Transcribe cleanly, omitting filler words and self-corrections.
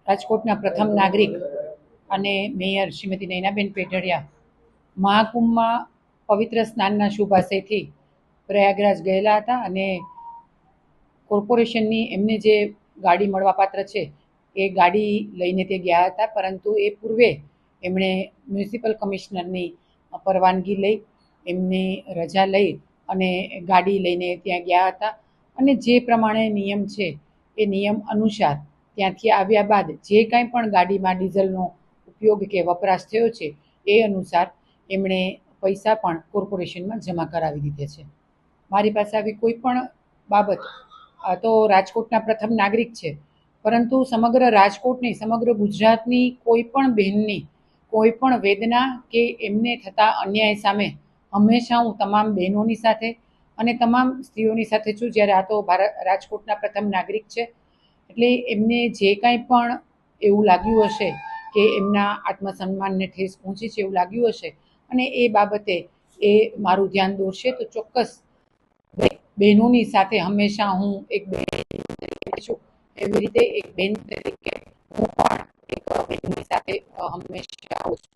રાજકોટના પ્રથમ નાગરિક અને મેયર શ્રીમતી નયનાબેન પેઢડિયા મહાકુંભમાં પવિત્ર સ્નાનના શુભાશયથી પ્રયાગરાજ ગયેલા હતા અને કોર્પોરેશનની એમને જે ગાડી મળવાપાત્ર છે એ ગાડી લઈને તે ગયા હતા, પરંતુ એ પૂર્વે એમણે મ્યુનિસિપલ કમિશનરની પરવાનગી લઈ એમની રજા લઈ અને ગાડી લઈને ત્યાં ગયા હતા. અને જે પ્રમાણે નિયમ છે એ નિયમ અનુસાર ત્યાંથી આવ્યા બાદ જે કાંઈ પણ ગાડીમાં ડીઝલનો ઉપયોગ કે વપરાશ થયો છે એ અનુસાર એમણે પૈસા પણ કોર્પોરેશનમાં જમા કરાવી દીધે છે. મારી પાસે આવી કોઈ પણ બાબત, આ તો રાજકોટના પ્રથમ નાગરિક છે, પરંતુ સમગ્ર રાજકોટની, સમગ્ર ગુજરાતની કોઈ પણ બહેનની કોઈ પણ વેદના કે એમને થતા અન્યાય સામે હંમેશા હું તમામ બહેનોની સાથે અને તમામ સ્ત્રીઓની સાથે છું. જ્યારે આ તો રાજકોટના પ્રથમ નાગરિક છે એટલે એમને જે કાંઈ પણ એવું લાગ્યું હશે કે એમના આત્મસન્માનને ઠેસ પહોંચી છે એવું લાગ્યું હશે અને એ બાબતે એ મારું ધ્યાન દોરશે તો ચોક્કસ બહેનોની સાથે હંમેશા હું એક બહેન છું, એવી રીતે એક બહેન તરીકે હું પણ એક બહેનની સાથે હંમેશા આવું છું.